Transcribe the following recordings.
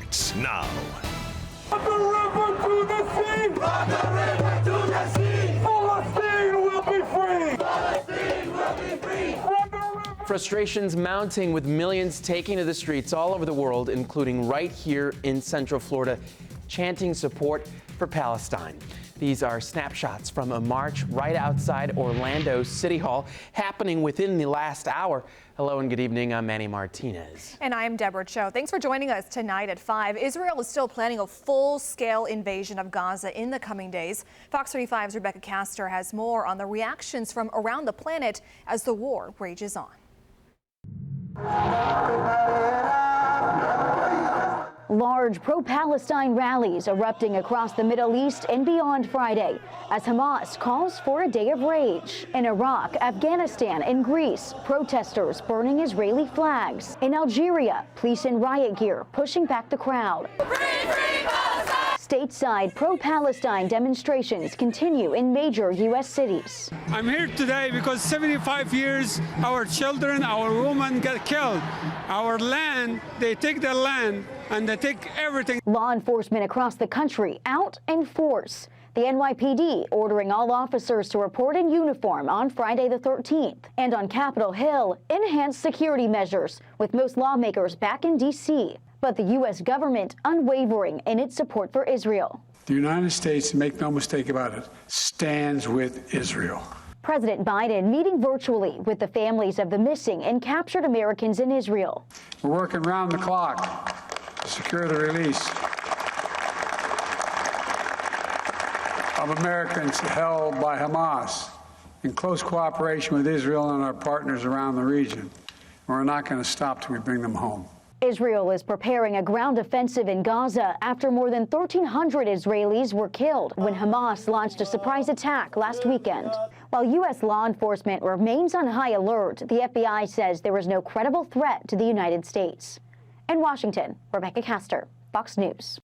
starts now. From the river to the sea! From the river to the sea! Palestine will be free! Palestine will be free! Frustrations mounting with millions taking to the streets all over the world, including right here in Central Florida, chanting support for Palestine. These are snapshots from a march right outside Orlando City Hall happening within the last hour. Hello and good evening. I'm Manny Martinez. And I'm Deborah Choe. Thanks for joining us tonight at 5. Israel is still planning a full-scale invasion of Gaza in the coming days. Fox 35's Rebecca Castor has more on the reactions from around the planet as the war rages on. Large pro-Palestine rallies erupting across the Middle East and beyond Friday as Hamas calls for a day of rage. In Iraq, Afghanistan, and Greece, protesters burning Israeli flags. In Algeria, police in riot gear pushing back the crowd. Stateside pro-Palestine demonstrations continue in major U.S. cities. I'm here today because 75 years our children, our women get killed. Our land, they take the land and they take everything. Law enforcement across the country out in force. The NYPD ordering all officers to report in uniform on Friday the 13th. And on Capitol Hill, enhanced security measures with most lawmakers back in D.C. But the U.S. government unwavering in its support for Israel. The United States, make no mistake about it, stands with Israel. President Biden meeting virtually with the families of the missing and captured Americans in Israel. We're working round the clock to secure the release of Americans held by Hamas in close cooperation with Israel and our partners around the region. We're not going to stop till we bring them home. Israel is preparing a ground offensive in Gaza after more than 1,300 Israelis were killed when Hamas launched a surprise attack last weekend. While U.S. law enforcement remains on high alert, the FBI says there is no credible threat to the United States. In Washington, Rebecca Castor, Fox News.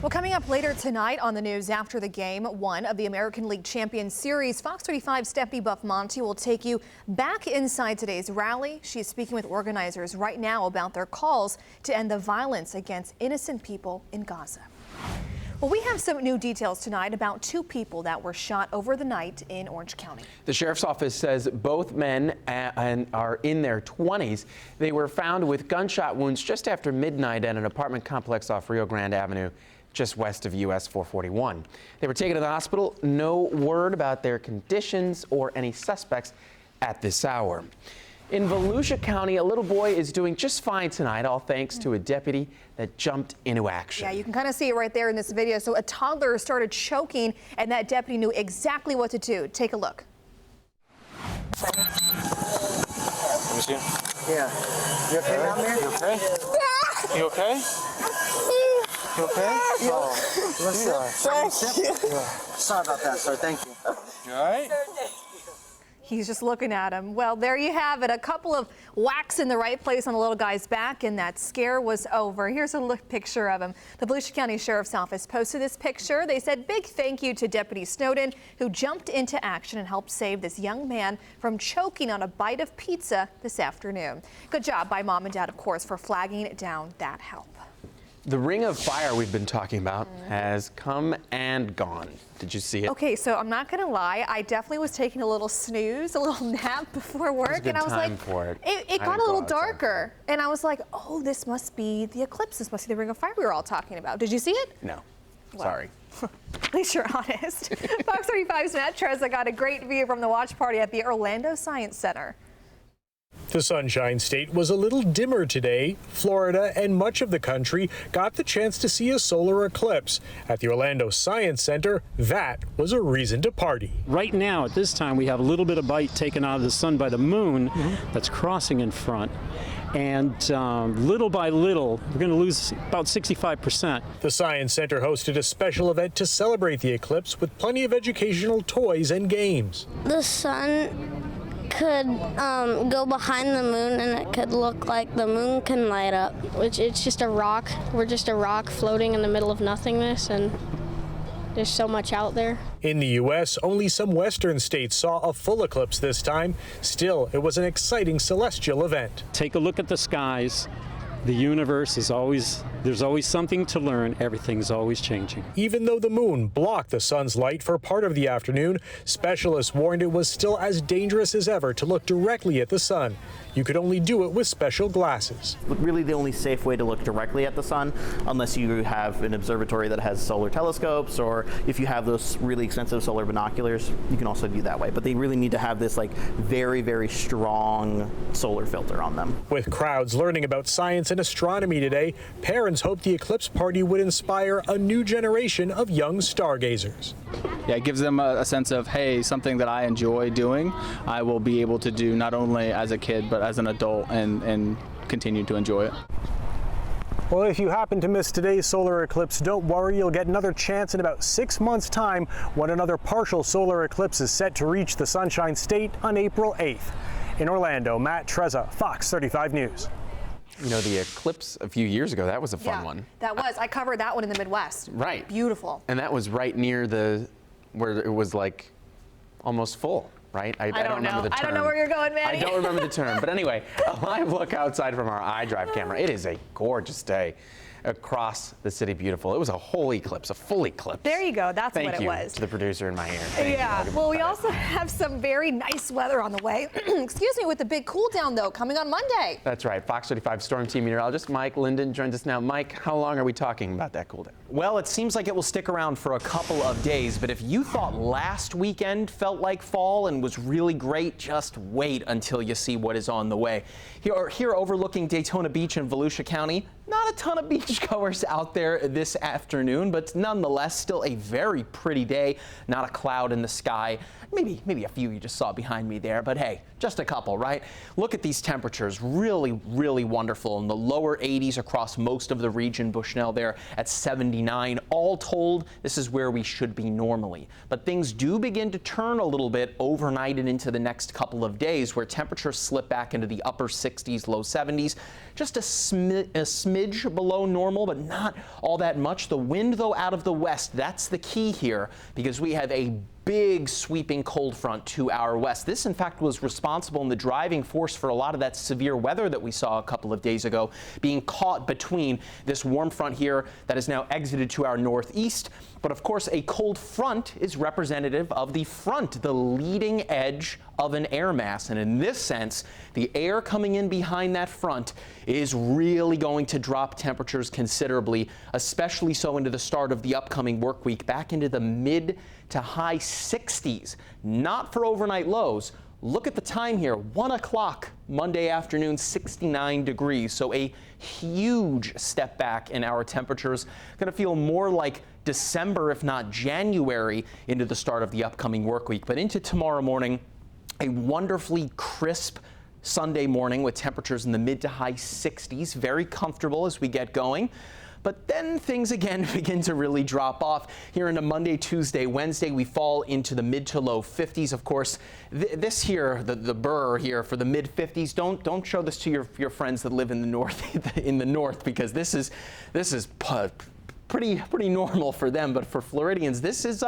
Well, coming up later tonight on the news after the game one of the American League Champions Series, Fox 35's Stephanie Buff-Monty will take you back inside today's rally. She is speaking with organizers right now about their calls to end the violence against innocent people in Gaza. Well, we have some new details tonight about 2 people that were shot over the night in Orange County. The sheriff's office says both men are in their 20s. They were found with gunshot wounds just after midnight at an apartment complex off Rio Grande Avenue, just west of US 441. They were taken to the hospital. No word about their conditions or any suspects at this hour. In Volusia County, a little boy is doing just fine tonight, all thanks to a deputy that jumped into action. Yeah, you can kind of see it right there in this video. So a toddler started choking, and that deputy knew exactly what to do. Take a look. Let me see. Yeah. You okay down there? You okay? You okay? You okay? Oh, you Thank you. Yeah. Sorry about that, sir. Thank you. You all right? He's just looking at him. Well, there you have it. A couple of whacks in the right place on the little guy's back, and that scare was over. Here's a picture of him. The Volusia County Sheriff's Office posted this picture. They said big thank you to Deputy Snowden, who jumped into action and helped save this young man from choking on a bite of pizza this afternoon. Good job by Mom and Dad, of course, for flagging down that help. The ring of fire we've been talking about has come and gone. Did you see it? Okay, so I'm not going to lie. I definitely was taking a little snooze, a little nap before work. It was a good and I was time like, for it. It got a little darker. And I was like, oh, this must be the eclipse. This must be the ring of fire we were all talking about. Did you see it? No. Well, Sorry. At least you're honest. Fox 35's Matt Trezza got a great view from the watch party at the Orlando Science Center. The Sunshine State was a little dimmer today. Florida and much of the country got the chance to see a solar eclipse. At the Orlando Science Center, that was a reason to party. Right now, at this time, we have a little bit of bite taken out of the sun by the moon that's crossing in front. And little by little, we're going to lose about 65%. The Science Center hosted a special event to celebrate the eclipse with plenty of educational toys and games. The sun could go behind the moon and it could look like the moon can light up, which it's just a rock. We're just a rock floating in the middle of nothingness, and there's so much out there. In the U.S., only some western states saw a full eclipse this time. Still, it was an exciting celestial event. Take a look at the skies. The universe is there's always something to learn. Everything's always changing. Even though the moon blocked the sun's light for part of the afternoon, specialists warned it was still as dangerous as ever to look directly at the sun. You could only do it with special glasses. Really the only safe way to look directly at the sun, unless you have an observatory that has solar telescopes, or if you have those really expensive solar binoculars, you can also do that way. But they really need to have this like very, very strong solar filter on them. With crowds learning about science and astronomy today, parents hoped the eclipse party would inspire a new generation of young stargazers. Yeah, it gives them a sense of, hey, something that I enjoy doing, I will be able to do not only as a kid, but as an adult and continue to enjoy it. Well, if you happen to miss today's solar eclipse, don't worry, you'll get another chance in about 6 months' time when another partial solar eclipse is set to reach the Sunshine State on April 8th. In Orlando, Matt Trezza, Fox 35 News. You know, the eclipse a few years ago, that was a fun one. That was. I covered that one in the Midwest. Right. Beautiful. And that was right near where it was like almost full, right? I don't remember the term. I don't know where you're going, Manny. I don't remember the term. But anyway, a live look outside from our iDrive camera. It is a gorgeous day across the city. Beautiful. It was a whole eclipse, a full eclipse. There you go. That's what it was. Thank you to the producer in my ear. Thank you. Well, we also have some very nice weather on the way. Excuse me, with the big cool down, though, coming on Monday. That's right. Fox 35 Storm Team meteorologist Mike Linden joins us now. Mike, how long are we talking about that cool down? Well, it seems like it will stick around for a couple of days, but if you thought last weekend felt like fall and was really great, just wait until you see what is on the way. Here overlooking Daytona Beach in Volusia County, not a ton of beachgoers out there this afternoon, but nonetheless, still a very pretty day. Not a cloud in the sky. Maybe a few you just saw behind me there, but hey, just a couple, right? Look at these temperatures, really, really wonderful. In the lower 80s across most of the region. Bushnell there at 79. All told, this is where we should be normally. But things do begin to turn a little bit overnight and into the next couple of days, where temperatures slip back into the upper 60s, low 70s. Just a smidge below normal, but not all that much. The wind, though, out of the west, that's the key here, because we have a big sweeping cold front to our west. This, in fact, was responsible in the driving force for a lot of that severe weather that we saw a couple of days ago, being caught between this warm front here that has now exited to our northeast. But of course, a cold front is representative of the front, the leading edge of an air mass. And in this sense, the air coming in behind that front is really going to drop temperatures considerably, especially so into the start of the upcoming work week, back into the mid to high 60s, not for overnight lows. Look at the time here, 1 o'clock Monday afternoon, 69 degrees. So a huge step back in our temperatures. Going to feel more like December, if not January, into the start of the upcoming work week. But into tomorrow morning, a wonderfully crisp Sunday morning with temperatures in the mid to high 60s. Very comfortable as we get going. But then things again begin to really drop off. Here into Monday, Tuesday, Wednesday, we fall into the mid to low 50s. Of course, this here, the burr here for the mid 50s. Don't show this to your friends that live in the north, because this is pretty normal for them, but for Floridians, this is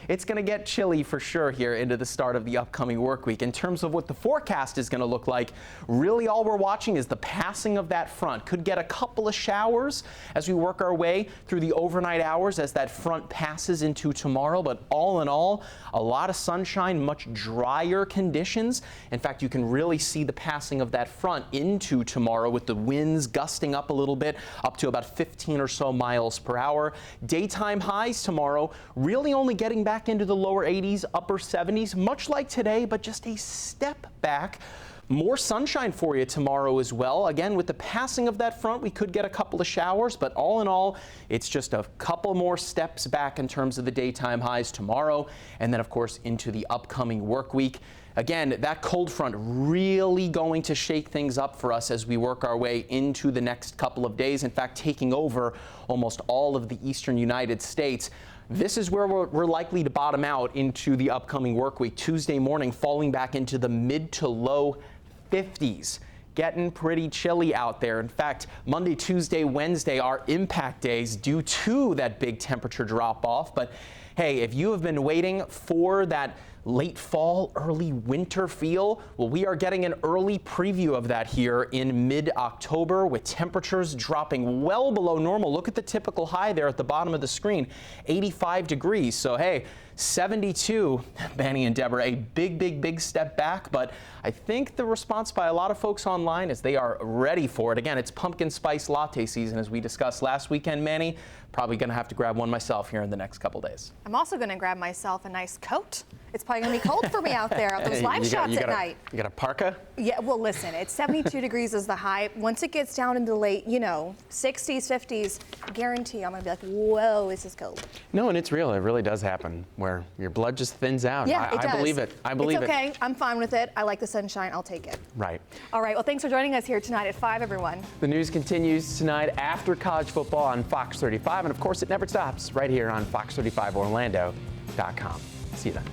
it's going to get chilly for sure here into the start of the upcoming work week. In terms of what the forecast is going to look like, really all we're watching is the passing of that front. Could get a couple of showers as we work our way through the overnight hours as that front passes into tomorrow, but all in all, a lot of sunshine, much drier conditions. In fact, you can really see the passing of that front into tomorrow with the winds gusting up a little bit, up to about 15 or so miles per hour. Daytime highs tomorrow really only getting back into the lower 80s, upper 70s, much like today, but just a step back. More sunshine for you tomorrow as well. Again, with the passing of that front, we could get a couple of showers, but all in all, it's just a couple more steps back in terms of the daytime highs tomorrow, and then, of course, into the upcoming work week. Again, that cold front really going to shake things up for us as we work our way into the next couple of days. In fact, taking over almost all of the eastern United States. This is where we're likely to bottom out into the upcoming work week. Tuesday morning falling back into the mid to low 50s. Getting pretty chilly out there. In fact, Monday, Tuesday, Wednesday are impact days due to that big temperature drop off. But hey, if you have been waiting for that late fall, early winter feel? Well, we are getting an early preview of that here in mid-October with temperatures dropping well below normal. Look at the typical high there at the bottom of the screen, 85 degrees. So, hey, 72, Manny and Deborah, a big step back, but I think the response by a lot of folks online is they are ready for it. Again, it's pumpkin spice latte season, as we discussed last weekend, Manny. Probably going to have to grab one myself here in the next couple days. I'm also going to grab myself a nice coat. It's probably going to be cold for me out there at those live shots at night. You got a parka? Yeah, well, listen, it's 72 degrees is the high. Once it gets down into the late, 60s, 50s, guarantee I'm going to be like, whoa, this is cold. No, and it's real. It really does happen where your blood just thins out. Yeah, it does. I believe it. I believe it's okay. I'm fine with it. I like the sunshine. I'll take it. Right. All right. Well, thanks for joining us here tonight at 5, everyone. The news continues tonight after college football on Fox 35. And, of course, it never stops right here on fox35orlando.com. See you then.